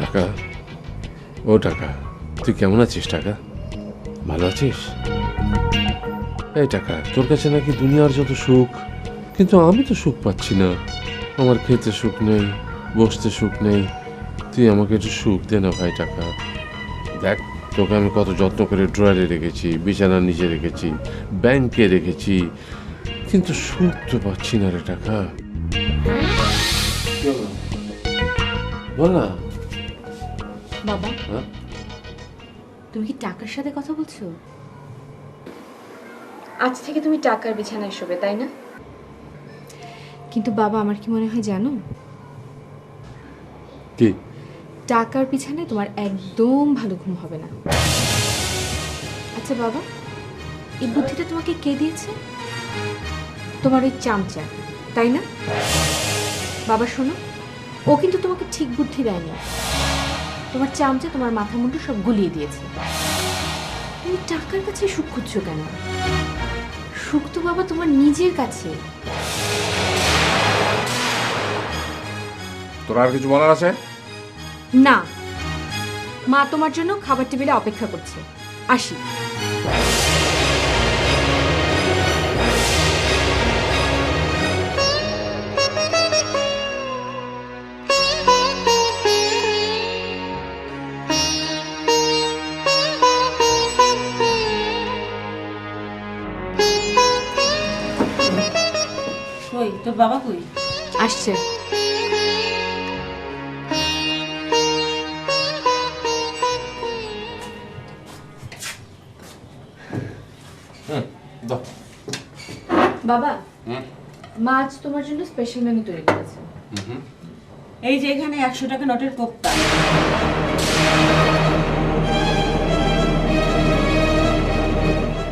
টাকা, ও টাকা, তুই কেমন আছিস টাকা? ভালো আছিস? এই টাকা, তোর কাছে নাকি দুনিয়ার যত সুখ, কিন্তু আমি তো সুখ পাচ্ছি না। আমার খেতে সুখ নেই, বসতে সুখ নেই। তুই আমাকে একটু সুখ দে না ভাই টাকা। দেখ, তোকে আমি কত যত্ন করে ড্রয়ারে রেখেছি, বিছানার নিচে রেখেছি, ব্যাংকে রেখেছি, কিন্তু সুখ তো পাচ্ছি না রে টাকা। বল না বাবা, হ্যাঁ? তুমি কি টাকার সাথে কথা বলছো? আজ থেকে তুমি টাকার বিছানায় শোবে, তাই না? কিন্তু বাবা, আমার কি মনে হয় জানো, কি? টাকার বিছানায় তোমার একদম ভালো ঘুম হবে না। আচ্ছা বাবা, এই বুদ্ধিটা তোমাকে কে দিয়েছে? তোমার ওই চামচা, তাই না? বাবা শোনো, ও কিন্তু তোমাকে ঠিক বুদ্ধি দেয়নি। তোমার চামচা তোমার মাথা মুন্ডু সব গুলিয়ে দিয়েছে। তুমি টাকার কাছে সুখ খুঁজছো কেন? সুখ তো বাবা তোমার নিজের কাছে। তোর আর কিছু বলার আছে? না, মা তোমার জন্য খাবার টেবিলে অপেক্ষা করছে। আসি। কই তোর বাবা কই? আসছে। বাবা, মা আজ তোমার জন্য স্পেশাল মেনু তৈরি করেছে। এই যে এখানে 100 টাকা নোটের কোপ্তা,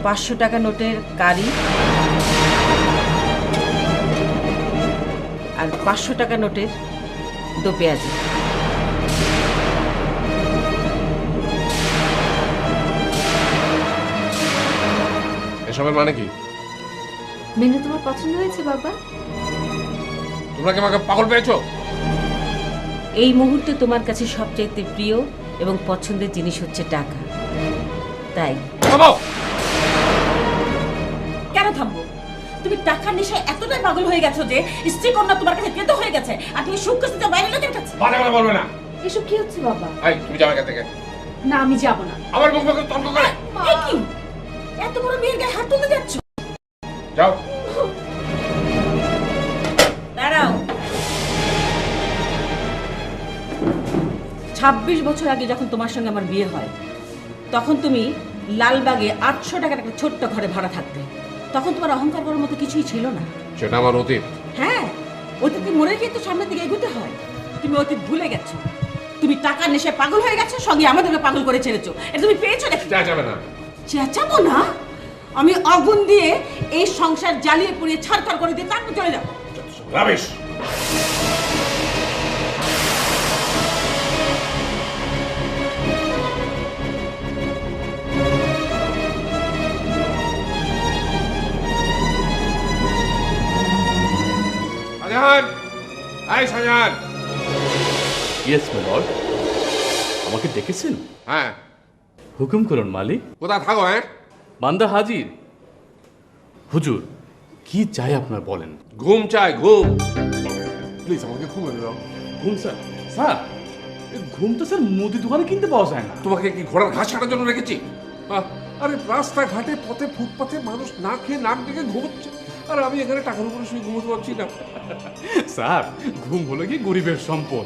500 টাকা নোটের কারি, আর 500 টাকা নোটের দো পেঁয়াজি। এসবের মানে কি? মেনু তোমার পছন্দ হয়েছে বাবা? তোমরা কি আমাকে পাগল পেয়েছো? এই মুহূর্তে তোমার কাছে সবচাইতে প্রিয় এবং পছন্দের জিনিস হচ্ছে টাকা, তাই। থামো! কেন থামবো? তুমি টাকার নেশায় এতটাই পাগল হয়ে গেছো যে স্ত্রী কন্যা তোমার কাছে ক্রেত হয়ে গেছে, আর তুমি সুখ খুঁজতে বাইরে লোকের কাছে। বাজে কথা বলবে না। এসব কি হচ্ছে বাবা? এই, তুমি যাবে এখান থেকে। না, আমি যাব না। আমার মুখ মুখে তর্ক করে। এ কি? এত বড় মেয়ের গায়ে হাত তুলতে যাচ্ছ? যাও। দাঁড়াও। 26 বছর আগে যখন তোমার সঙ্গে আমার বিয়ে হয়, তখন তুমি লালবাগে 800 টাকার একটা ছোট্ট ঘরে ভাড়া থাকতে। তখন তোমার অহংকার করার মতো কিছুই ছিল না। সেটা আমার অতীত। হ্যাঁ, অতীতে মরে গিয়ে তো সামনের দিকে এগোতে হয়। তুমি অতীত ভুলে গেছো। তুমি টাকার নেশায় পাগল হয়ে গেছো, সঙ্গে আমাদেরকে পাগল করে ছেড়েছো। এটা তুমি পেয়েছো নাকি? যা যাবে না। চেঁচাবো না? আমি আগুন দিয়ে এই সংসার জ্বালিয়ে পুড়িয়ে ছাড়খাড় করে দিয়ে তারপর চলে যাবো। রাবিশ। সাজান, আয় সাজান। ইয়েস মাই লর্ড, আমাকে ডেকেছেন? হ্যাঁ। হুকুম করুন মালিক। কোথায় থাকো? হ্যাঁ, বান্দা হাজির। হুজুর, কি চাই আপনার বলেন। ঘুম চাই, ঘুম। প্লিজ আমাকে ঘুমাতে দাও। ঘুম স্যার? স্যার, ঘুম তো স্যার মুদি দোকানে কিনতে পাওয়া যায় না। তোমাকে কি ঘোড়ার ঘাস কাটার জন্য রেখেছি? আরে রাস্তাঘাটে পথে ফুটপাথে মানুষ না খেয়ে নাক ডেকে ঘুমোচ্ছে, আর আমি এখানে টাকার উপরে শুয়ে ঘুমোতে পারছি না। স্যার, ঘুম হলো কি গরিবের সম্পদ।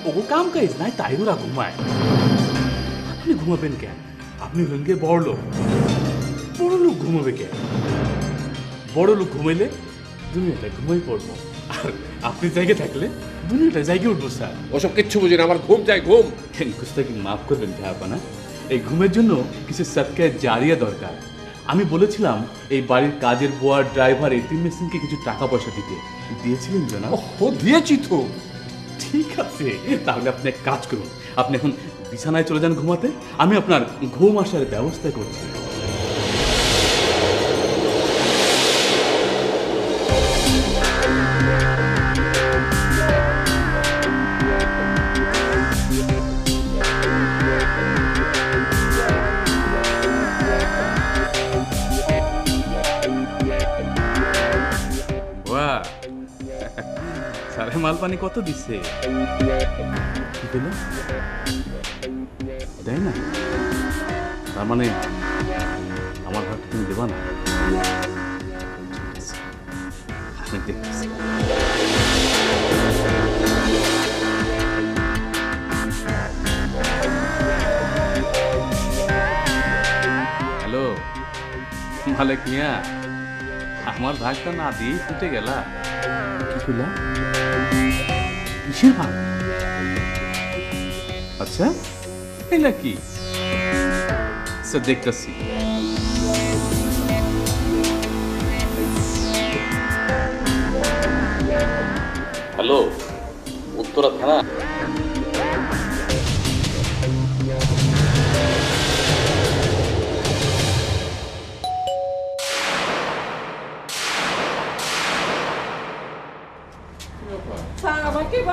ও কাম কাজ নাই, তাই ওরা ঘুমায়। আপনি ঘুমাবেন কেন? আপনি হলেন গিয়ে বড় লোক। বড় লোক ঘুমাবে কেন? বড় লোক ঘুমাইলে দুনিয়াটা ঘুমাই পড়বো, আর আপনি জায়গায় থাকলে দুনিয়াটা জায়গায় উঠবো স্যার। ওসব কিচ্ছু বুঝি না, আমার ঘুম চাই, ঘুম। গুস্তাকি মাফ করবেন ভাইয়াপানা, এই ঘুমের জন্য কিছু সৎকায় জারিয়া দরকার। আমি বলেছিলাম এই বাড়ির কাজের বুয়ার ড্রাইভার এতিম মেশিনকে কিছু টাকা পয়সা দিতে, দিয়েছিলেন জনাব? ও দিয়েছি তো। ঠিক আছে, তাহলে আপনি এক কাজ করুন, আপনি এখন বিছানায় চলে যান ঘুমাতে, আমি আপনার ঘুম আসার ব্যবস্থা করছি। মাল পানি কত দিচ্ছে? কি পেলে দেয় না? তার মানে আমার ভাগটা তুমি দেবা না? ঠিক আছে, আমি দেখতেছি। হ্যালো মালিক মিয়া, আমার ভাগটা না দিয়ে ফুটে গেলা। কি করলা? কিসের ভাগ? আচ্ছা এই নাকি? আচ্ছা দেখতেছি। হ্যালো, উত্তরা থানা।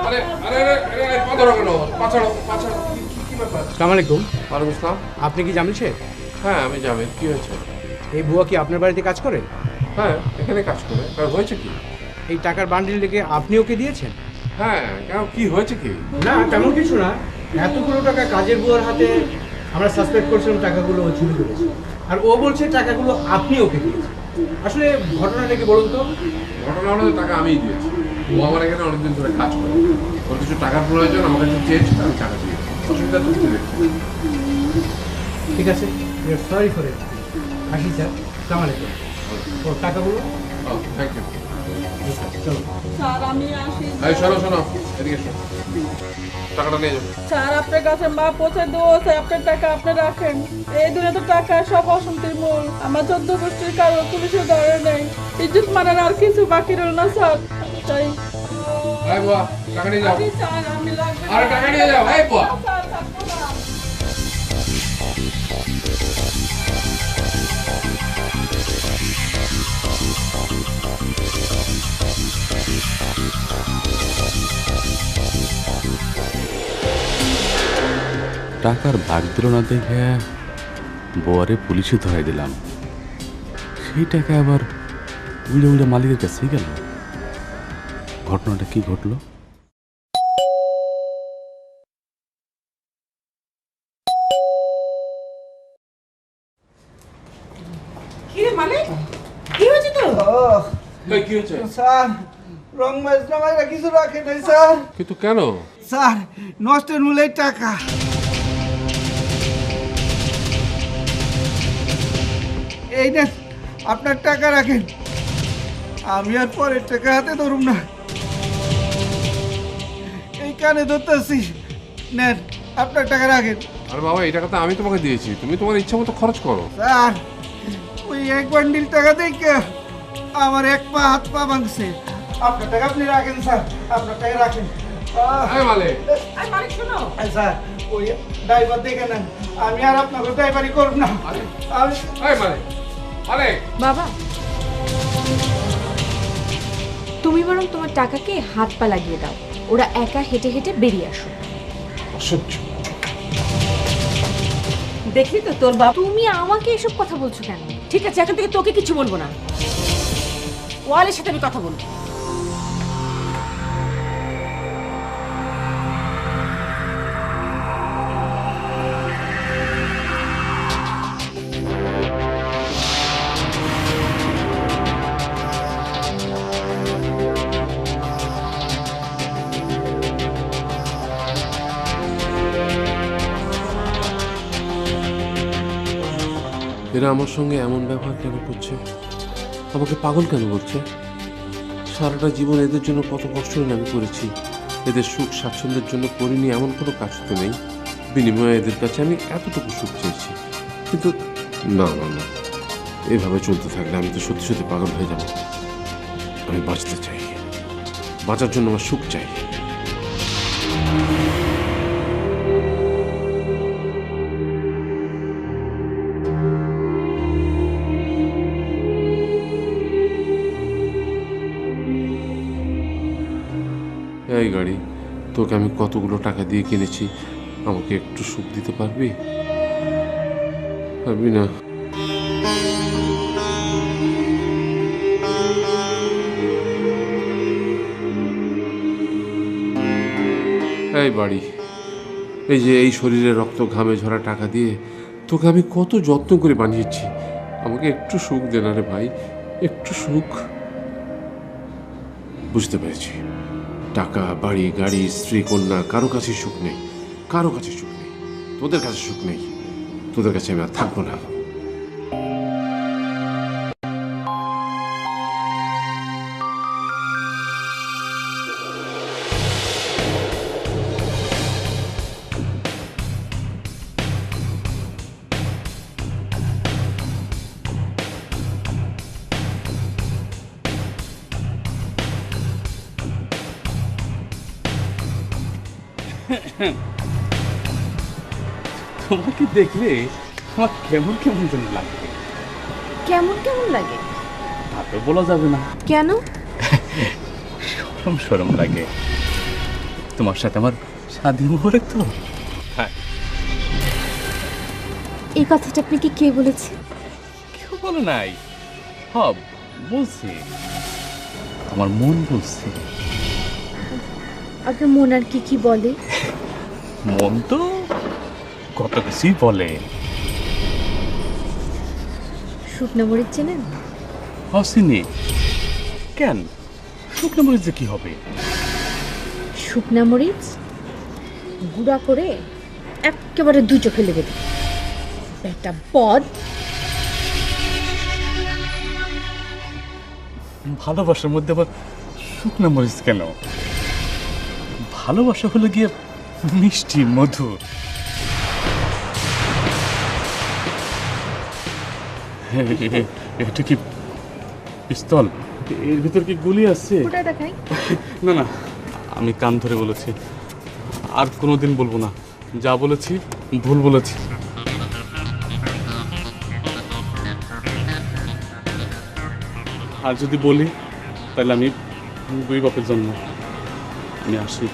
আরে আরে আরে আরে পা ধরো কেন? পা ছাড়ো, পা ছাড়ো। কি ব্যাপার? আসসালামু আলাইকুম। ওয়ালাইকুম আসসালাম। আপনি কি জামিল শেখ? হ্যাঁ আমি জামিল। কি হয়েছে? এই বুয়া কি আপনার বাড়িতে কাজ করে? হ্যাঁ এখানে কাজ করে। কারণ হয়েছে কি? এই টাকার বান্ডিল লেগে আপনি ওকে দিয়েছেন? হ্যাঁ কেন, কি হয়েছে কি? না তেমন কিছু না, এতগুলো টাকা কাজের বুয়ার হাতে আমরা সাসপেক্ট করছিলাম টাকাগুলো ও চুরি করেছে, আর ও বলছে টাকাগুলো আপনি ওকে দিয়েছেন। আসলে ঘটনাটা কি বলুন তো? ঘটনা হলো টাকা আমিই দিয়েছি। ও আমার এখানে অনেকদিন ধরে কাজ করে। ওর কিছু টাকার প্রয়োজন, আমাকে একটু চেয়েছে, আমি টাকা দিয়েছি। অসুবিধা তো কিছু দেখছি। ঠিক আছে, সরি ফর ইট। আসি স্যার, আসসালামু আলাইকুম। ও টাকাগুলো ও থ্যাংক ইউ। চলো। স্যার আমি আসি। এই শোনো শোনো, এদিকে শোনো, টাকাটা নিয়ে যাও। স্যার আপনার কাছে মা পৌঁছে দিয়েছে, আপনার টাকা আপনি রাখেন। এই দুনিয়াতে টাকা সব অশান্তির মূল। আমার 14 গোষ্ঠীর কারো পুলিশের ধরে নেই, ইজ্জত মানার আর কিছু বাকি রইল না স্যার। তাই এই বুয়া, টাকা নিয়ে যাও। স্যার আমি লাগবে না। আরে টাকা নিয়ে যাও, এই বুয়া। স্যার থাকবো না। টাকার ভাগ দিল না দেখে বউয়ারে পুলিশে ধরাই দিলাম। সেই টাকা আবার উল্টে উল্টে মালিকের কাছেই গেল। ঘটনাটা কি ঘটলো? কি রে মালিক, কি হয়েছে তো? এই কি হয়েছে? স্যার রং ম্যাচ নামাইরা কিছু রাখে নাই স্যার। কিন্তু কেন? স্যার নষ্টের মূলের টাকা। এই নেন আপনার টাকা রাখেন, আমি আর পরের টাকা হাতে ধরুম না। এই কানে ধরতেছি, নেন আপনার টাকা রাখেন। আরে বাবা, এই টাকা তো আমি তোমাকে দিয়েছি, তুমি তোমার ইচ্ছা মতো খরচ করো। স্যার ওই এক বান্ডিল টাকা দেখে আমার এক পা হাত পা ভাঙছে। আপনার টাকা আপনি রাখেন স্যার, আপনার টাকা রাখেন। হ্যাঁ মালিক। আরে মালিক শোনো, স্যার ওই ড্রাইভার দেখে নেন, আমি আর আপনাকে ড্রাইভারি করব না। আরে আমি এই মালিক, মালিক। বাবা, তুমি বরং তোমার টাকাকে হাত পা লাগিয়ে দাও, ওরা একা হেঁটে হেঁটে বেরিয়ে আসো। অসহ্য। দেখলি তো তোর বাবা। তুমি আমাকে এসব কথা বলছো কেন? ঠিক আছে, এখন থেকে তোকে কিছু বলবো না, ওয়ালের সাথে আমি কথা বলবো। এরা আমার সঙ্গে এমন ব্যবহার কেন করছে? আমাকে পাগল কেন বলছে? সারাটা জীবন এদের জন্য কত কষ্ট আমি করেছি, এদের সুখ স্বাচ্ছন্দ্যের জন্য করিনি এমন কোনো কাজ তো নেই। বিনিময়ে এদের কাছে আমি এতটুকু সুখ চেয়েছি, কিন্তু না না না, এভাবে চলতে থাকলে আমি তো সত্যি সত্যি পাগল হয়ে যাব। আমি বাঁচতে চাই, বাঁচার জন্য আমার সুখ চাই। এই গাড়ি তোকে আমি কতগুলো টাকা দিয়ে কিনেছি, আমাকে একটু সুখ দিতে পারবি? পারবি না? টাকাই বাড়ি। এই যে এই শরীরে রক্ত ঘামে ঝরা টাকা দিয়ে তোকে আমি কত যত্ন করে বানিয়েছি। আমাকে একটু সুখ দে না রে ভাই, একটু সুখ। বুঝতে পেরেছি, টাকা, বাড়ি, গাড়ি, স্ত্রী, কন্যা, কারো কাছে সুখ নেই, কারো কাছে সুখ নেই। তোদের কাছে সুখ নেই, তোদের কাছে আমি আর থাকবো না। তোমাকে দেখলে আমার কেমন কেমন যেন লাগে। কেমন কেমন লাগে? তা তো বলা যাবে না, কেন? সরম সরম লাগে। তোমার সাথে আমার শাদী মোহরে তো। হ্যাঁ, এই কথাটা আপনাকে কে বলেছে? কেউ বলে নাই, হব বলছি, আমার মন বলছে। আপনার মন আর কি কি বলে? মন তো কত কিছুই বলে। শুকনা মরিচ চেনেন? হসিনি কেন? শুকনো মরিচ যে কি হবে? শুকনা মরিচ গুঁড়া করে একেবারে দু চোখে লেগে দিই। একটা পদ। ভালোবাসার মধ্যে আবার শুকনো মরিচ কেন? ভালোবাসা হলো গিয়ে মিষ্টি, মধুর। এটা কি পিস্তল? এর ভিতর কি গুলি আছে? ওটা দেখাই। না না, আমি কান ধরে বলেছি, আর কোনোদিন বলবো না। যা বলেছি ভুল বলেছি। আর যদি বলি তাহলে আমি দুই বাপের জন্য। আমি আসি।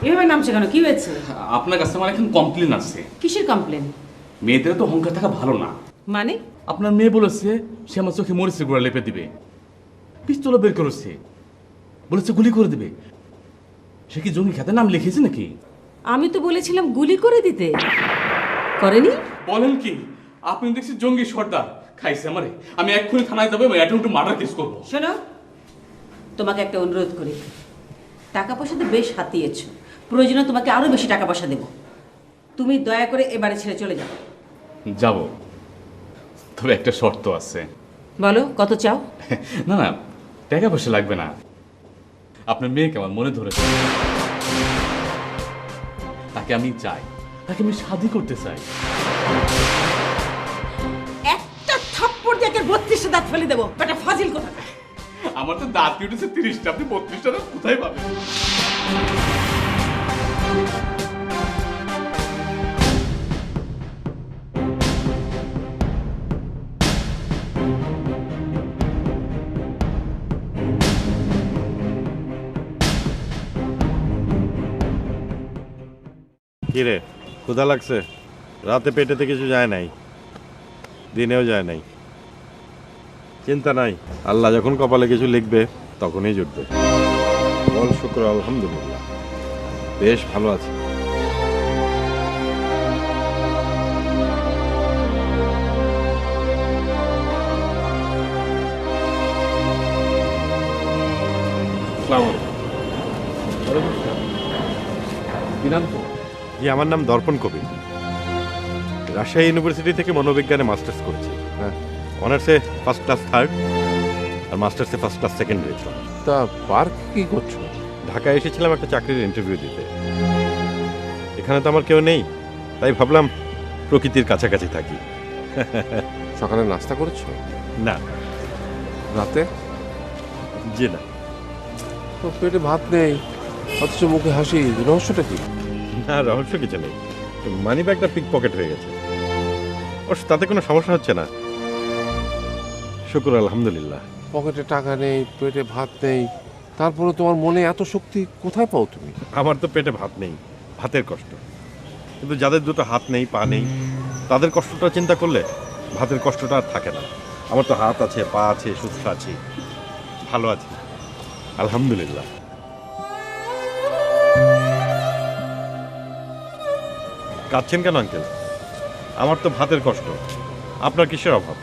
এভাবে নামছে কেন? কি হয়েছে? আপনার কাছে আমার এখন কমপ্লেন আছে। কিসের কমপ্লেন? মেয়েদের তো অহংকার থাকা ভালো না। মানে? আপনার মেয়ে বলেছে সে আমার চোখে মরিচের গুঁড়া লেপে দিবে, পিস্তলও বের করেছে, বলেছে গুলি করে দিবে। সে কি জঙ্গি খাতে নাম লিখেছে নাকি? আমি তো বলেছিলাম গুলি করে দিতে, করেনি? বলেন কি? আপনি দেখছি জঙ্গি সর্দার খাইছে আমারে। আমি এক্ষুনি থানায় যাবো, অ্যাটেম্পট টু মার্ডার কেস করবো। শোনো, তোমাকে একটা অনুরোধ করি। টাকা পয়সাতে বেশ হাতিয়েছো, প্রয়োজনে তোমাকে আরো বেশি টাকা পয়সা দেবো। তুমি দয়া করে এ বাড়ি ছেড়ে চলে যাও। যাব, তবে একটা শর্ত আছে। বলো, কত চাও? না না, টাকা পয়সা লাগবে না। আপনার মেয়েকে আমার মনে ধরেছে, তাকে আমি চাই, তাকে আমি শাদী করতে চাই। একটা থাপ্পড় দিয়ে 32টা দাঁত ফেলে দেবো। বেটা ফাজিল কোথাকার। আমার তো দাঁত উঠেছে 30টা, আপনি 32টা কোথায় পাবেন? কিরে, ক্ষুধা লাগছে? রাতে পেটেতে কিছু যায় নাই, দিনেও যায় নাই। চিন্তা নাই, আল্লাহ যখন কপালে কিছু লিখবে তখনই জুটবে। বল শুক্র আলহামদুলিল্লাহ, বেশ ভালো আছে। কি নাম তো? জি, আমার নাম দর্পণ কবির। রাজশাহী ইউনিভার্সিটি থেকে মনোবিজ্ঞানে মাস্টার্স করেছি। হ্যাঁ, অনার্সে ফার্স্ট ক্লাস থার্ড, আর মাস্টার্সে ফার্স্ট ক্লাস সেকেন্ড হয়েছিলাম। তা পার্ক কি করছো? ঢাকায় এসেছিলাম একটা চাকরির ইন্টারভিউ দিতে। এখানে তো আমার কেউ নেই, তাই ভাবলাম প্রকৃতির কাছাকাছি থাকি। সকালে নাস্তা করেছো? না। রাতে? জি না। তো পেটে ভাত নেই, অথচ মুখে হাসি, রহস্যটা কি? না, রহস্য কিছু নেই। মানি ব্যাগটা পিক পকেট হয়ে গেছে, অবশ্য তাতে কোনো সমস্যা হচ্ছে না, শুক্র আলহামদুলিল্লাহ। পকেটে টাকা নেই, পেটে ভাত নেই, তারপরে তোমার মনে এত শক্তি কোথায় পাও তুমি? আমার তো পেটে ভাত নেই, ভাতের কষ্ট। কিন্তু যাদের দুটো হাত নেই, পা নেই, তাদের কষ্টটা চিন্তা করলে ভাতের কষ্টটা আর থাকে না। আমার তো হাত আছে, পা আছে, সুস্থ আছি, ভালো আছি, আলহামদুলিল্লাহ। কাঁদছেন কেন আঙ্কেল? আমার তো ভাতের কষ্ট, আপনার কিসের অভাব?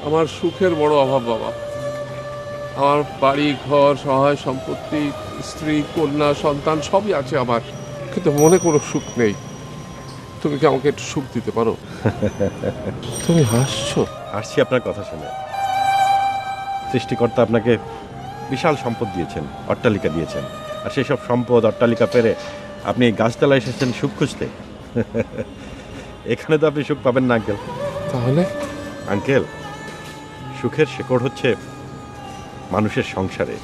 আমার সুখের বড় অভাব বাবা। আমার বাড়ি ঘর, সহায় সম্পত্তি, স্ত্রী, কন্যা, সন্তান সবই আছে আমার, কিন্তু মনে কোনো সুখ নেই। তুমি কি আমাকে একটু সুখ দিতে পারো? তুমি হাসছো। আসছি আপনার কথা শুনে। সৃষ্টিকর্তা আপনাকে বিশাল সম্পদ দিয়েছেন, অট্টালিকা দিয়েছেন, আর সেই সব সম্পদ অট্টালিকা পেরে আপনি এই গাছতলায় এসেছেন সুখ খুঁজতে। এখানে তো আপনি সুখ পাবেন না আঙ্কেল। তাহলে আঙ্কেল, সুখের শেকড় হচ্ছে মানুষের সংসারে।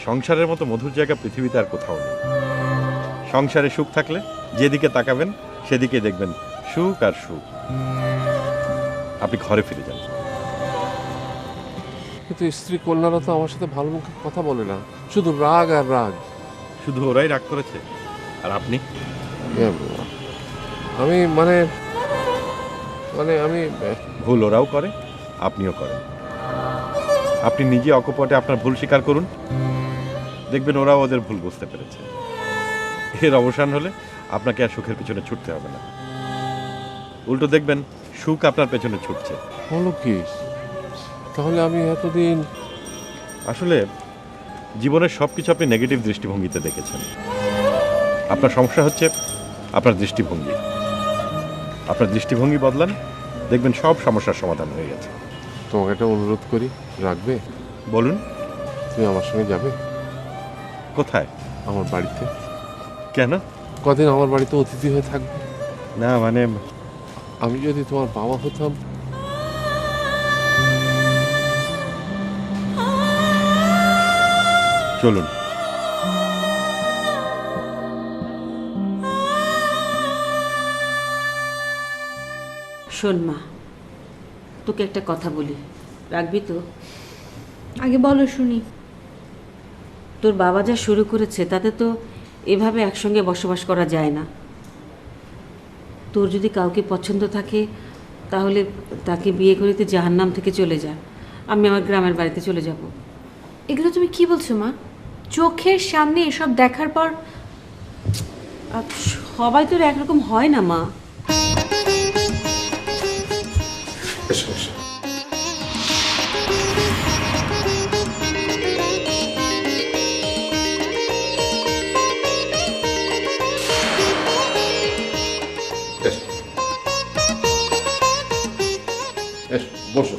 সংসারের মতো মধুর জায়গা পৃথিবীতে আর কোথাও নেই। সংসারে সুখ থাকলে যেদিকে তাকাবেন সেদিকে দেখবেন সুখ আর সুখ। আপনি ঘরে ফিরে যান। কিন্তু স্ত্রী কন্যারা তো আমার সাথে ভালো মুখে কথা বলে না, শুধু রাগ আর রাগ। শুধু ওরাই রাগ করেছে, আর আপনি? আমি মানে আমি ভুল ওরাও করে, আপনিও করেন। আপনি নিজে অকপটে আপনার ভুল স্বীকার করুন, দেখবেন ওরাও ওদের ভুল বুঝতে পেরেছে। এর অবসান হলে আপনাকে আর সুখের পিছনে ছুটতে হবে না, উল্টো দেখবেন সুখ আপনার পেছনে ছুটছে। বলো কি? তাহলে আমি এতদিন আসলে জীবনের সব কিছু আপনি নেগেটিভ দৃষ্টিভঙ্গিতে দেখেছেন। আপনার সমস্যা হচ্ছে আপনার দৃষ্টিভঙ্গি। আপনার দৃষ্টিভঙ্গি বদলান, দেখবেন সব সমস্যার সমাধান হয়ে গেছে। তোমাকে একটা অনুরোধ করি, রাখবে? বলুন। তুমি আমার সঙ্গে যাবে? কোথায়? আমার বাড়িতে। কেন? কদিন আমার বাড়িতে অতিথি হয়ে থাকবে। না মানে আমি যদি তোমার বাবা হতাম। চলুন। শোন মা, তোকে একটা কথা বলি, রাখবি তো? আগে বলো শুনি। তোর বাবা যা শুরু করেছে তাতে তো এভাবে একসঙ্গে বসবাস করা যায় না। তোর যদি কাউকে পছন্দ থাকে তাহলে তাকে বিয়ে করে তুই জাহান্নাম থেকে চলে যা, আমি আমার গ্রামের বাড়িতে চলে যাব। এগুলো তুমি কি বলছো মা? চোখের সামনে এসব দেখার পর? আর সবাই তোর একরকম হয় না মা। এসো এসো। বসো।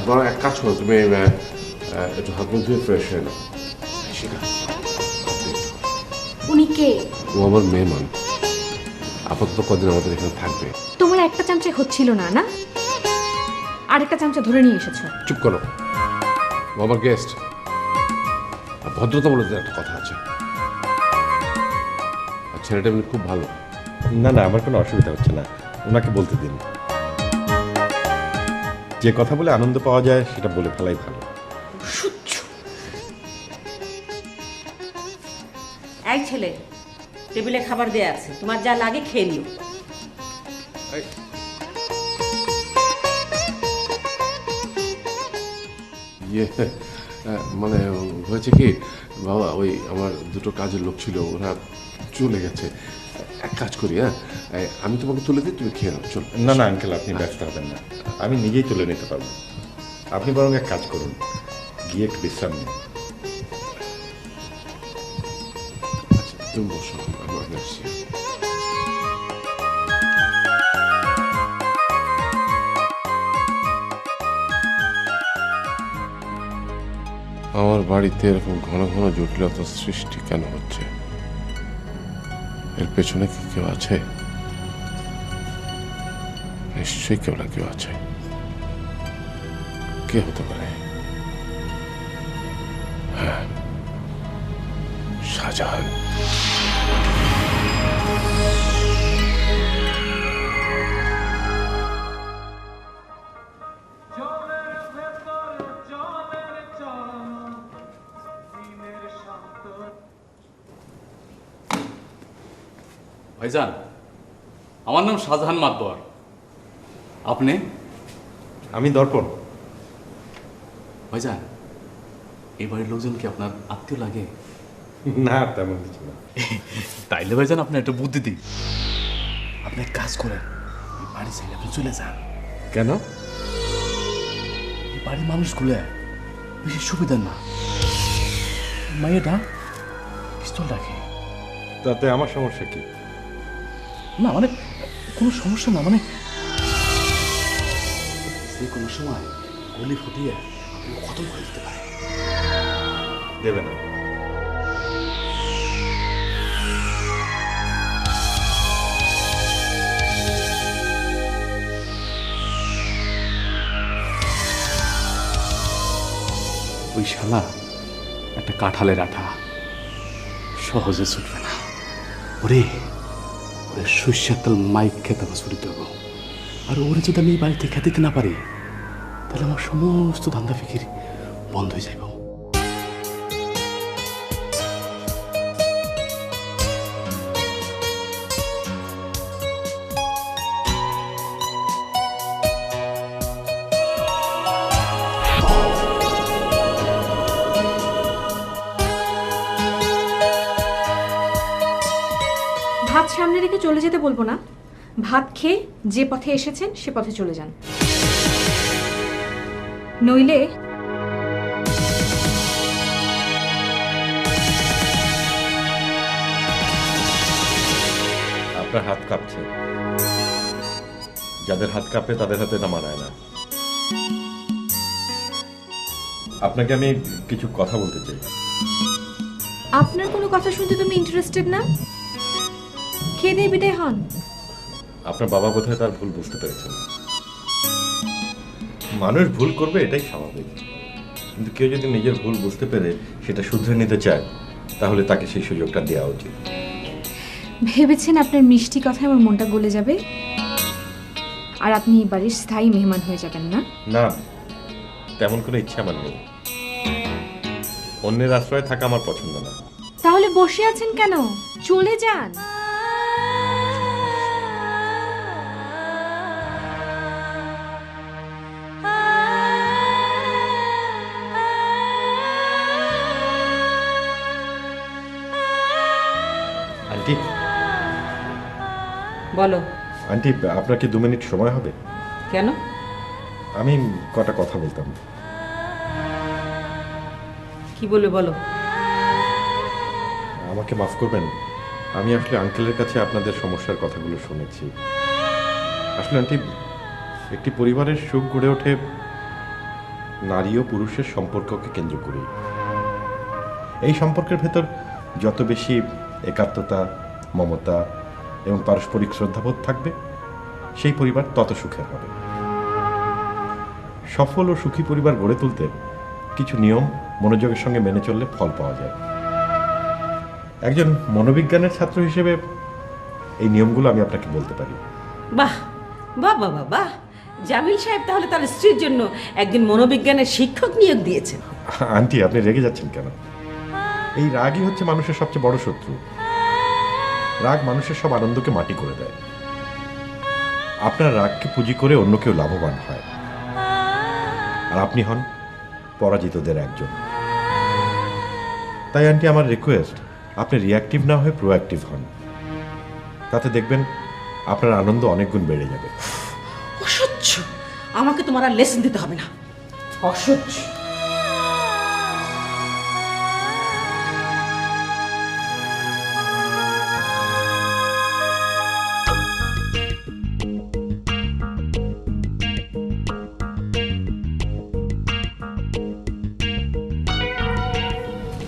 বরং এক কাজ করো, তুমি একটু হাত মুখ ধুয়ে ফ্রেশ হয়ে নাও। শিখা, উনি কে? ও আমার মেহমান, আপাতত কদিন আমাদের এখানে থাকবে। তোমার একটা চামচে হচ্ছিল না, না আরেকটা চামচা ধরে নিয়ে এসেছো। চুপ করো, ও আমার গেস্ট। ভদ্রতা বলে একটা কথা আছে। আর ছেলেটা এমনি খুব ভালো। না না, আমার কোনো অসুবিধা হচ্ছে না, ওনাকে বলতে দিন। যে কথা বলে আনন্দ পাওয়া যায় সেটা বলে ফেলাই ভালো। এই ছেলে, টেবিলে খাবার দেয়া আছে, তোমার যা লাগে খেয়ে নিও। ইয়ে মানে হয়েছে কি বাবা, ওই আমার দুটো কাজের লোক ছিল, ওরা চলে গেছে। এক কাজ করি, হ্যাঁ আমি তোমাকে তুলে দিই, তুমি খেয়ে নাও। চল। না না আঙ্কেল, আপনি ব্যস্ত হবেন না, আমি নিজেই তুলে নিতে পারবো। আপনি বরং এক কাজ করুন, গিয়ে একটু বিশ্রাম নিন। আচ্ছা তুমি বসো, আমি আসছি। আমার বাড়িতে এরকম ঘন ঘন জটিলতা সৃষ্টি কেন হচ্ছে? এর পেছনে কি কেউ আছে? নিশ্চয়ই কেউ না কেউ আছে। কে হতে পারে? হ্যাঁ, শাহজাহান। ভাইজান, আমার নাম শাহজাহান মাতবর। আপনি? আমি দর্পণ। ভাইজান, এই বাড়ির লোকজন কি আপনার আত্মীয় লাগে? না, তেমন কিছু না। তাইলে ভাইজান আপনি একটা বুদ্ধি দিন। আপনি এক কাজ করেন, এই বাড়ি চাইলে আপনি চলে যান। কেন? এই বাড়ির মানুষগুলো বেশি সুবিধার না। মাইয়াটা পিস্তল রাখে। তাতে আমার সমস্যা কি? না মানে কোনো সমস্যা না, মানে যে কোনো সময় গলি ফুটিয়ে আপনি খতম করে দিতে পারে। দেবে না। ওই শালা একটা কাঁঠালের আঠা, সহজে ছুটবে না। ওরে ওরে সর্ষের তেল মাইক খেতে আমার ছুটি দেবো। আর ওরে যদি আমি এই বাড়িতে খেতে দিতে না পারি, তাহলে আমার সমস্ত ধান্দা ফিকির বন্ধ হয়ে যাইব। ভাত সামনে রেখে চলে যেতে বলবো না, ভাত খেয়ে যে পথে এসেছেন সে পথে চলে যান, নইলে আপনার হাত কাঁপছে। যাদের হাত কাঁপে তাদের হাতে এটা মানায় না। আপনাকে আমি কিছু কথা বলতে চাই। আপনার কোনো কথা শুনতে তুমি ইন্টারেস্টেড না? খেয়ে দিয়ে বিদায় হন। আপনার বাবা বোধহয় তার ভুল বুঝতে পেরেছেন। মানুষ ভুল করবে, এটাই স্বাভাবিক। কিন্তু কেউ যদি নিজের ভুল বুঝতে পেরে সেটা শুধরে নিতে চায়, তাহলে তাকে সেই সুযোগটা দেওয়া উচিত। ভেবেছেন আপনার মিষ্টি কথায় আমার মনটা গলে যাবে আর আপনি এই বাড়ির স্থায়ী মেহমান হয়ে যাবেন না? না, তেমন কোনো ইচ্ছা আমার নেই। অন্যের আশ্রয়ে থাকা আমার পছন্দ না। তাহলে বসে আছেন কেন? চলে যান। আন্টি, বলো। আন্টি, আপনার কি 2 মিনিট সময় হবে? কেন? আমি কটা কথা বলতাম। কি বলে বলো। আমাকে মাফ করবেন, আমি আসলে আঙ্কেলের কাছে আপনাদের সমস্যার কথাগুলো শুনেছি। আসলে আন্টি, একটি পরিবারের সুখ গড়ে ওঠে নারী ও পুরুষের সম্পর্ককে কেন্দ্র করে। এই সম্পর্কের ভেতর যত বেশি একাত্মতা, মমতা এবং পারস্পরিক শ্রদ্ধাবোধ থাকবে, সেই পরিবার তত সুখের হবে। সফল ও সুখী পরিবার গড়ে তুলতে কিছু নিয়ম মনোযোগের সঙ্গে মেনে চললে ফল পাওয়া যায়। একজন মনোবিজ্ঞানের ছাত্র হিসেবে এই নিয়মগুলো আমি আপনাকে বলতে পারি। বাহ বাহ বাহ বাহ বাহ, জামিল সাহেব তাহলে তার স্ত্রীর জন্য একজন মনোবিজ্ঞানের শিক্ষক নিয়োগ দিয়েছেন। আন্টি, আপনি রেগে যাচ্ছেন কেন? এই রাগই হচ্ছে মানুষের সবচেয়ে বড় শত্রু। রাগ মানুষের সব আনন্দকে মাটি করে দেয়। আপনার রাগকে পুঁজি করে অন্য কেউ লাভবান হয়, আর আপনি হন পরাজিতদের একজন। তাই আন্টি, আমার রিকোয়েস্ট, আপনি রিঅ্যাক্টিভ না হয়ে প্রোঅ্যাক্টিভ হন। তাতে দেখবেন আপনার আনন্দ অনেক গুণ বেড়ে যাবে। অসহ্য, আমাকে তোমার আর লেসন দিতে হবে না। অসহ্য।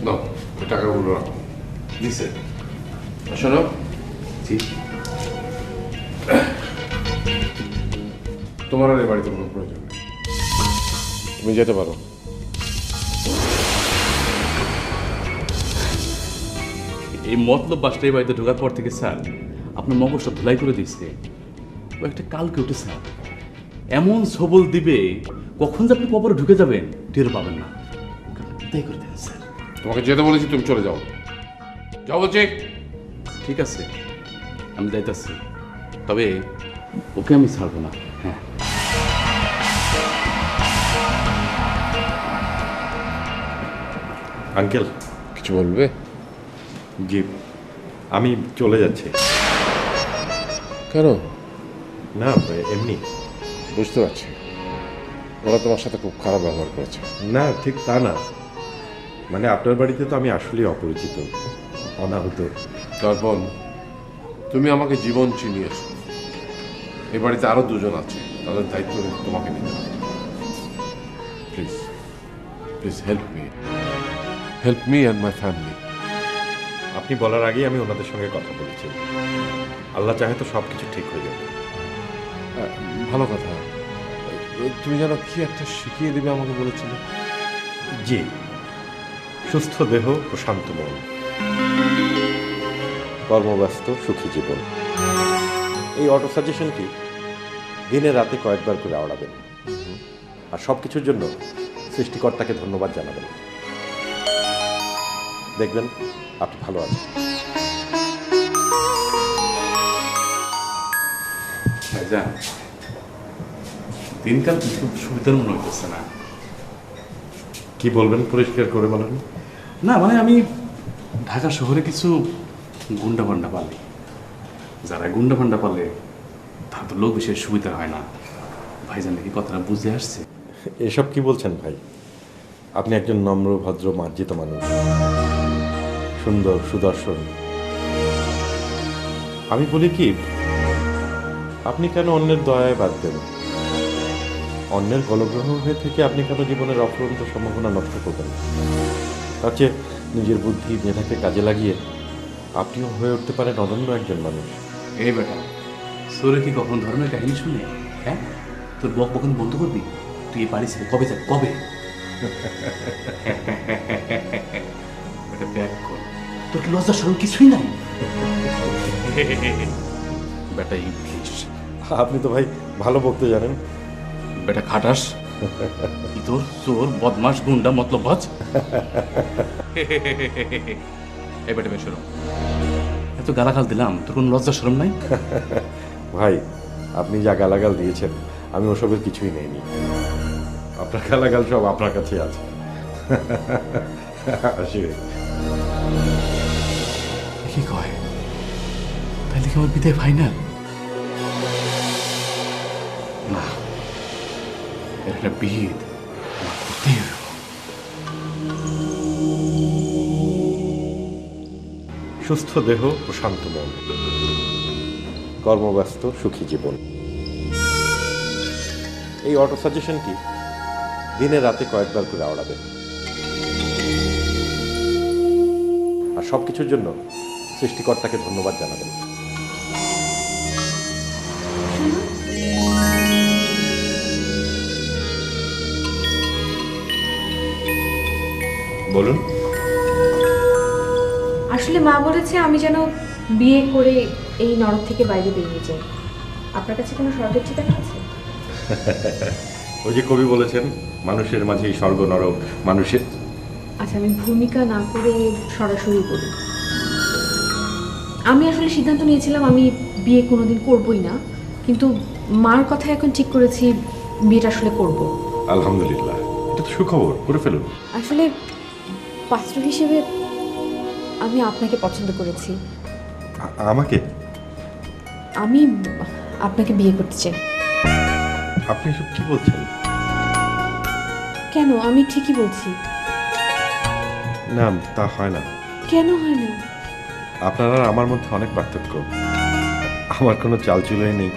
নাও, ওই টাকাগুলো রাখো। দিছে শোনো, জি। তোমার আর এই বাড়িতে কোনো প্রয়োজন নেই, তুমি যেতে পারো। এই মতলব বাসটা এই বাড়িতে ঢোকার পর থেকে স্যার আপনার মগজটা ধুলাই করে দিচ্ছে। ও একটা কালকে উঠে স্যার এমন সবল দিবে, কখন যে আপনি কবরে ঢুকে যাবেন টের পাবেন না। তাই করে দেন স্যার। তোমাকে যেতে বলেছি, তুমি চলে যাও। যাও বলছি। ঠিক আছে, আমি যাইতাছি। তবে ওকে আমি ছাড়বো না। হ্যাঁ, আঙ্কেল, কিছু বলবে? জি, আমি চলে যাচ্ছি। কেন? না, এমনি। বুঝতে পারছি, ওরা তোমার সাথে খুব খারাপ ব্যবহার করেছে। না, ঠিক তা না। মানে আপনার বাড়িতে তো আমি আসলেই অপরিচিত, অনাহূত। তারপর তুমি আমাকে জীবন চিনিয়েছো। এই বাড়িতে আরো দুজন আছে, তাদের দায়িত্ব কিন্তু তোমাকে নিতে হবে। Please please help me and my family. আপনি বলার আগেই আমি ওনাদের সঙ্গে কথা বলেছি। আল্লাহ চাহে তো সব কিছু ঠিক হয়ে যাবে। ভালো কথা। তুমি যেন কি একটা শিখিয়ে দেবে আমাকে বলেছিলে। জি, সুস্থ দেহ ও শান্ত মন, কর্মব্যস্ত সুখী জীবন। এই অটো সাজেশনটি দিনে রাতে কয়েকবার করে আওড়াবেন, আর সব কিছুর জন্য সৃষ্টিকর্তাকে ধন্যবাদ জানাবেন। দেখবেন আপনি ভালো আছেন। ভাইজান, দিনকাল কিছু সুবিধার মনে হইতেছে না। কি বলবেন, পরিষ্কার করে বলেন। না মানে আমি ঢাকা শহরে কিছু গুন্ডা ফান্ডা পালে, যারা গুন্ডা ফান্ডা পালে তার তো লোক বিশেষ সুবিধা হয় না। ভাইজান কি কথাটা বুঝে আসছে? এসব কি বলছেন ভাই? আপনি একজন নম্র, ভদ্র, মার্জিত মানুষ, সুন্দর, সুদর্শন। আমি বলি কি, আপনি কেন অন্যের দয়ায় বাঁধবেন? অন্যের গলগ্রহ হয়ে থেকে আপনি কেন জীবনের অফুরন্ত সম্ভাবনা নষ্ট করবেন? তার চেয়ে নিজের বুদ্ধি মেধাকে কাজে লাগিয়ে আপনিও হয়ে উঠতে পারেন অনন্য একজন মানুষ। এই বেটা, সোরে কি কখন ধরনের কাহিনী শুনে? হ্যাঁ, তোর বক বকন বন্ধ করবি? তুই এই বাড়ি ছেড়ে কবে যাবি, কবে? বেটা ব্যাক কর, তোর কি লজ্জা শরম কিছুই নাই? বেটা ইংলিশ। আপনি তো ভাই ভালো বলতে জানেন। বেটা খাটাস, তোর চোর, বদমাস, গুন্ডা, মতলব বাজ। এই বেটা বেশ শরম, এত গালাগাল দিলাম, তোর কোনো লজ্জা শরম নাই? ভাই, আপনি যা গালাগাল দিয়েছেন আমি ওসবের কিছুই নেইনি। আপনার গালাগাল সব আপনার কাছেই আছে। আসি। কি কয়? তাহলে কি আমার বিদায় ফাইনাল? না, এর একটা বিহিত আমার করতেই হবে। সুস্থ দেহ ও শান্ত মন, কর্মব্যস্ত সুখী জীবন। এই অটো সাজেশনটি দিনে রাতে কয়েকবার করে আওড়াবেন, আর সব কিছুর জন্য সৃষ্টিকর্তাকে ধন্যবাদ জানাবেন। বলুন। আসলে মা বলেছে আমি যেন বিয়ে করে এই নরক থেকে বাইরে বেরিয়ে যাই। আপনার কাছে কোনো স্বর্গের ঠিকানা আছে? ওই যে কবি বলেছেন, মানুষের মাঝেই স্বর্গ নরক, মানুষের। আচ্ছা, আমি ভূমিকা না করে সরাসরি বলি। আমি আসলে সিদ্ধান্ত নিয়েছিলাম আমি বিয়ে কোনোদিন করবই না, কিন্তু মার কথা এখন ঠিক করেছি বিয়েটা আসলে করব। আলহামদুলিল্লাহ, এটা তো সুখবর, করে ফেলুন। আসলে পাত্র হিসেবে আমি আপনাকে পছন্দ করেছি। আমাকে? আমি আপনাকে বিয়ে করতে চাই। আপনি এসব কি বলছেন? কেন? আমি ঠিকই বলছি। না, তা হয় না। কেন হয় না? আপনার আর আমার মধ্যে অনেক পার্থক্য। আমার কোনো চালচুলোই নেই,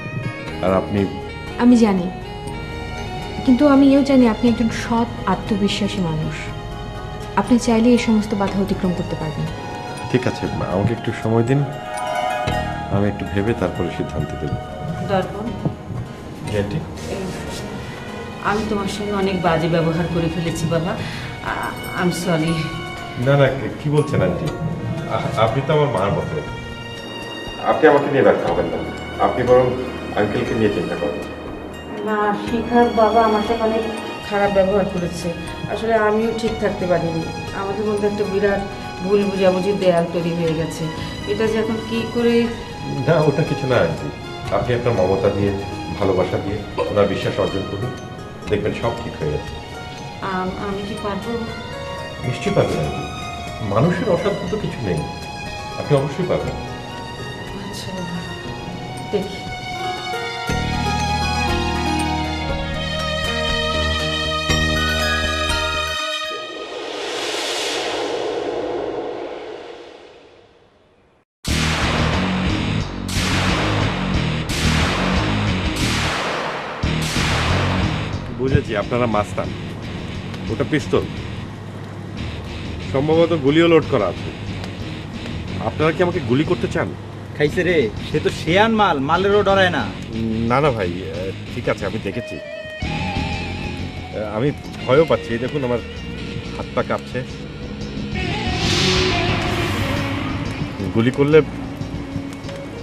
আর আপনি। আমি জানি, কিন্তু আমি এও জানি আপনি একজন সৎ, আত্মবিশ্বাসী মানুষ। আপনি চাইলে এই সমস্ত বাধা অতিক্রম করতে পারবেন। ঠিক আছে, আমাকে একটু সময় দিন, আমি একটু ভেবে তারপরে সিদ্ধান্ত দেব। দর্পণ, জ্যান্টি, আমি তোমার সঙ্গে অনেক বাজে ব্যবহার করে ফেলেছি বাবা, আই এম সরি। না না, কি বলছেন আন্টি? আপনি তো আমার মার মতো। আপনি আমাকে নিয়ে ব্যস্ত হবেন না, আপনি বরং আঙ্কেলকে নিয়ে চিন্তা করবেন। না, শিখার বাবা আমার সাথে অনেক খারাপ ব্যবহার করেছে। আসলে আমিও ঠিক থাকতে পারিনি। আমাদের মধ্যে একটা বিরাট ভুল বুঝাবুঝি দেয়াল তৈরি হয়ে গেছে। এটা যে এখন কি করে। না, ওটা কিছু না আন্টি, আপনি আপনার মমতা দিয়ে, ভালোবাসা দিয়ে ওনার বিশ্বাস অর্জন করুন, দেখবেন সব ঠিক হয়ে যাচ্ছে। আমি কি পারবো? নিশ্চয়ই পারবেন আর কি। মানুষের অসাধ্য তো কিছু নেই, আপনি অবশ্যই পারবেন। আচ্ছা বাবা, দেখি। বুঝেছি, আপনারা মাস্তান। ওটা পিস্তল, সম্ভবত গুলিও লোড করা আছে। আপনারা কি আমাকে গুলি করতে চান? খাইছে রে, সে তো শেয়ান মাল, মালেরও ডরায় না। না না ভাই, ঠিক আছে, আমি দেখেছি। আমি ভয়ও পাচ্ছি, এই দেখুন আমার হাত পা কাঁপছে। গুলি করলে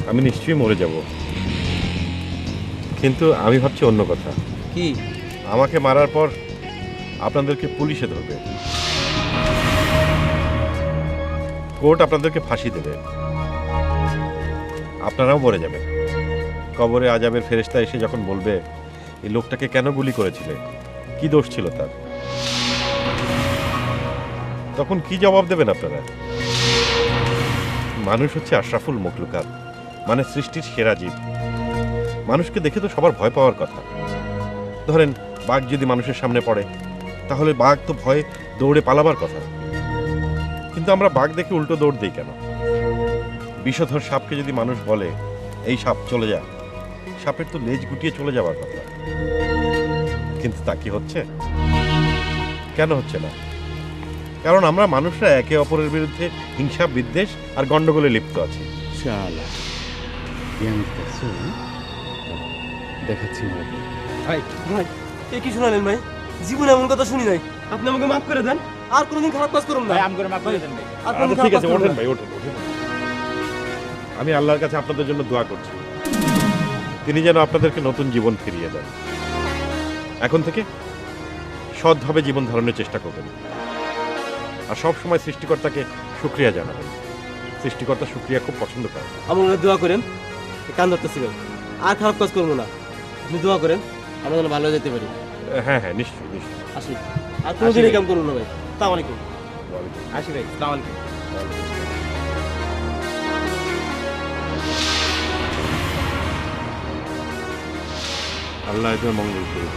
আমি নিশ্চয়ই মরে যাব, কিন্তু আমি ভাবছি অন্য কথা। কি? আমাকে মারার পর আপনাদেরকে পুলিশে ধরবে, কোর্ট আপনাদেরকে ফাঁসি দেবে, আপনারাও মরে যাবেন। কবরে আজাবের ফেরেশতা এসে যখন বলবে এই লোকটাকে কেন গুলি করেছিলে, কি দোষ ছিল তার, তখন কি জবাব দেবেন আপনারা? মানুষ হচ্ছে আশরাফুল মখলুকাত, মানে সৃষ্টির সেরা জীব। মানুষকে দেখে তো সবার ভয় পাওয়ার কথা। ধরেন বাঘ যদি মানুষের সামনে পড়ে, তাহলে বাঘ তো ভয়ে দৌড়ে পালাবার কথা, কিন্তু আমরা বাঘ দেখে উল্টো দৌড় দিই কেন? বিষধর সাপকে যদি মানুষ বলে এই সাপ চলে যা, সাপের তো লেজ গুটিয়ে চলে যাওয়ার কথা, কিন্তু তা কি হচ্ছে? কেন হচ্ছে না? কারণ আমরা মানুষরা একে অপরের বিরুদ্ধে হিংসা, বিদ্বেষ আর গন্ডগোলে লিপ্ত আছি। দেখাচ্ছি ভাই ভাই, এ কি শোনালেন ভাই? জীবনে এমন কথা শুনি নাই। আপনি আমাকে মাফ করে দেন, আর কোনোদিন খারাপ কাজ করুন না। ভাই, আম করে মাফ করে দেন ভাই। আর কোনোদিন ঠিক খারাপ আছে, কাজ করুন ওঠেন না। ভাই, ওঠেন ওঠেন। আমি আল্লাহর কাছে আপনাদের জন্য দোয়া করছি, তিনি যেন আপনাদেরকে নতুন জীবন ফিরিয়ে দেন। এখন থেকে সৎভাবে জীবন ধারণের চেষ্টা করবেন, আর সব সময় সৃষ্টিকর্তাকে শুকরিয়া জানাবেন। সৃষ্টিকর্তা শুকরিয়া খুব পছন্দ করেন। আমাকে দোয়া করেন, কান ধরতেছি ভাই, আর খারাপ কাজ করবো না। আপনি দোয়া করেন আমরা যেন ভালো যেতে পারি। হ্যাঁ হ্যাঁ, নিশ্চয়ই নিশ্চয়ই। আসি, আর কোনোদিন এই কাম করুন না ভাই। আসসালামু আলাইকুম। আসি ভাই, আসসালামু আলাইকুম। আল্লাহ এদের মঙ্গল করুন।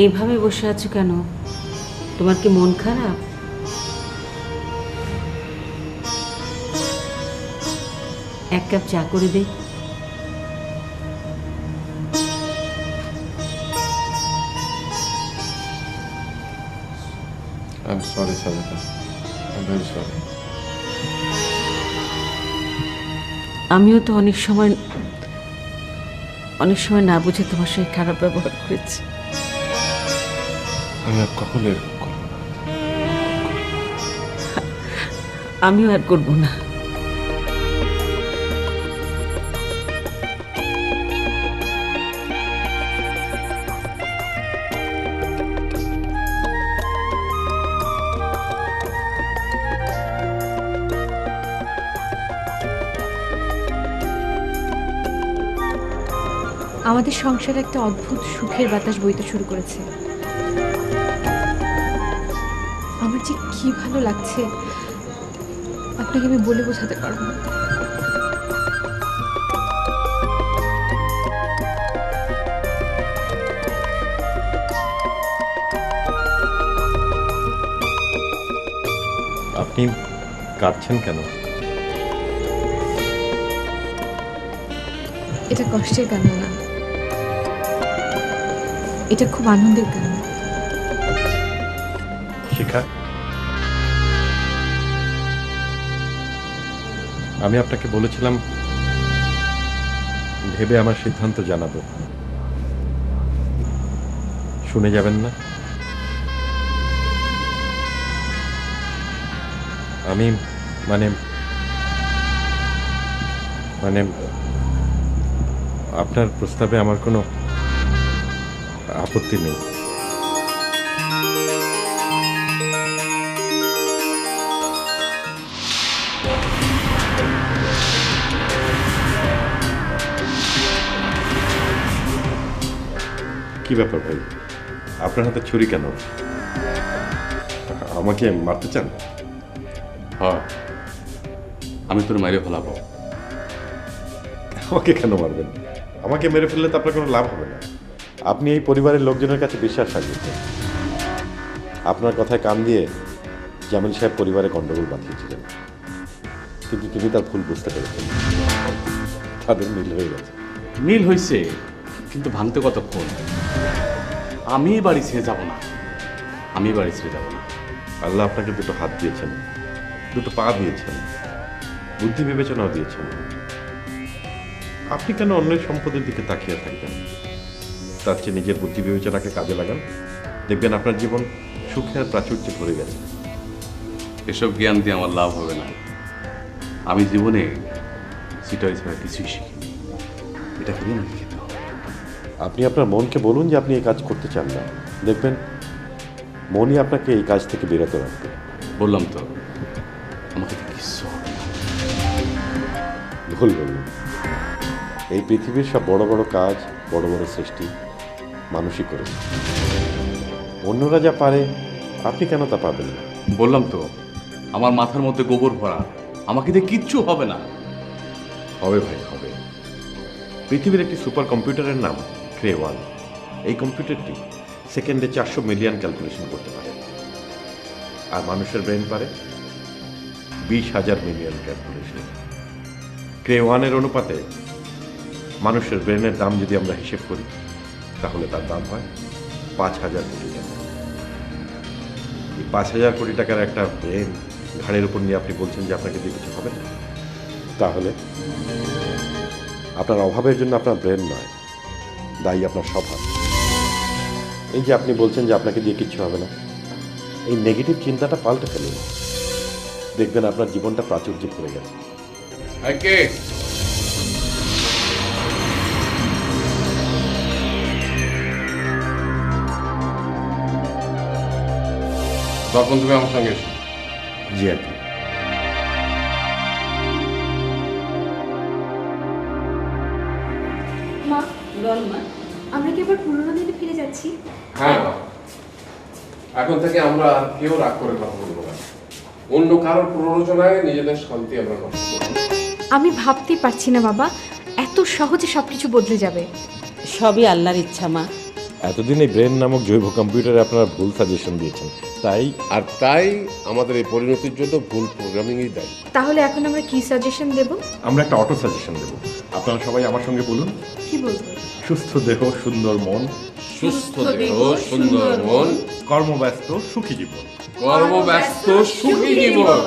এইভাবে বসে আছো কেন? তোমার কি মন খারাপ? এক কাপ চা করে দে। I'm sorry, Sadaka. I'm very sorry. আমিও তো অনেক সময় না বুঝে তোমার সঙ্গে খারাপ ব্যবহার করেছি। আমি আর কখনো এরকম করবো না। আমিও আর করবো না। আমাদের সংসারে একটা অদ্ভুত সুখের বাতাস বইতে শুরু করেছে। আমার যে কি ভালো লাগছে আপনাকে আমি বলে বোঝাতে পারবো না। আপনি কাঁদছেন কেন? এটা কষ্টের কান্না না, এটা খুব আনন্দের কান্না। আমি আপনাকে বলেছিলাম ভেবে আমার সিদ্ধান্ত জানাবো, শুনে যাবেন না? আমি মানে মানে আপনার প্রস্তাবে আমার কোনো আপত্তি নেই। কি ব্যাপার ভাই, আপনার হাতে ছুরি কেন? আমাকে মারতে চান? হ্যাঁ, আমি তোর মাইরে ফেলাবো। আমাকে কেন মারবেন? আমাকে মেরে ফেললে তো আপনার কোনো লাভ হবে না। আপনি এই পরিবারের লোকজনের কাছে বিশ্বাস হারিয়েছেন। আপনার কথায় কান দিয়ে জামিল সাহেব পরিবারে গন্ডগোল বাঁধিয়েছিলেন, কিন্তু তিনি তার ভুল বুঝতে পেরেছেন। তাদের মিল হয়ে গেছে। মিল হয়েছে, কিন্তু ভাঙতে কতক্ষণ? আমি বাড়ি ছেড়ে যাব না, আমি বাড়ি ছেড়ে যাব না। আল্লাহ আপনাকে দুটো হাত দিয়েছেন, দুটো পা দিয়েছেন, বুদ্ধি বিবেচনাও দিয়েছেন। আপনি কেন অন্যের সম্পদের দিকে তাকিয়ে থাকবেন? তার চেয়ে নিজের বুদ্ধি বিবেচনাকে কাজে লাগান, দেখবেন আপনার জীবন সুখে আর প্রাচুর্যে ভরে গেছে। এসব জ্ঞান দিয়ে আমার লাভ হবে না। আমি জীবনে সিটারি ছাড়া কিছুই শিখিনি, এটা খেলে আমাকে খেতে হবে। আপনি আপনার মনকে বলুন যে আপনি এই কাজ করতে চান না, দেখবেন মনই আপনাকে এই কাজ থেকে বিরত রাখবে। বললাম তো, আমাকে তো কিচ্ছু হবে না। ভুল বলুন। এই পৃথিবীর সব বড় বড় কাজ, বড় বড় সৃষ্টি মানুষই করেছে। অন্যরা যা পারে আপনি কেন তা পাবেন না? বললাম তো, আমার মাথার মধ্যে গোবর ভরা, আমাকে দিয়ে কিচ্ছু হবে না। হবে ভাই, হবে। পৃথিবীর একটি সুপার কম্পিউটারের নাম ক্রে-1। এই কম্পিউটারটি সেকেন্ডে 400 মিলিয়ন ক্যালকুলেশন করতে পারে, আর মানুষের ব্রেন পারে 20,000 মিলিয়ন ক্যালকুলেশন। ক্রে-1 অনুপাতে মানুষের ব্রেনের দাম যদি আমরা হিসেব করি, তাহলে তার দাম হয় 5,000 কোটি টাকা। এই 5,000 কোটি টাকার একটা ব্রেন ঘাড়ের উপর নিয়ে আপনি বলছেন যে আপনাকে দিয়ে কিছু হবে না? তাহলে আপনার অভাবের জন্য আপনার ব্রেন নয়, দায়ী আপনার স্বভাব। এই যে আপনি বলছেন যে আপনাকে দিয়ে কিচ্ছু হবে না, এই নেগেটিভ চিন্তাটা পাল্টে ফেলুন, দেখবেন আপনার জীবনটা প্রাচুর্যে ভরে গেছে। তখন তুমি আমার সঙ্গে এসো। জি আর কি। মা, আমরা কি আবার পুরোনো দিনে ফিরে যাচ্ছি? হ্যাঁ, এখন থেকে আমরা আর কেউ রাগ করে কথা বলবো না। অন্য কারোর প্ররোচনায় নিজেদের শান্তি আমরা নষ্ট করবো না। আমি ভাবতেই পারছি না বাবা, এত সহজে সবকিছু বদলে যাবে। সবই আল্লাহর ইচ্ছা মা। এতদিন এই ব্রেন নামক জৈব কম্পিউটারে আপনারা ভুল সাজেশন দিয়েছেন, তাই আমাদের এই পরিণতির জন্য ভুল প্রোগ্রামিংই দেয়। তাহলে এখন আমরা কি সাজেশন দেব? আমরা একটা অটো সাজেশন দেব। আপনারা সবাই আমার সঙ্গে বলুন, কি বলবো? সুস্থ দেহ সুন্দর মন, সুস্থ দেহ সুন্দর মন, কর্মব্যস্ত সুখী জীবন। কর্মব্যস্ত সুখী জীবন।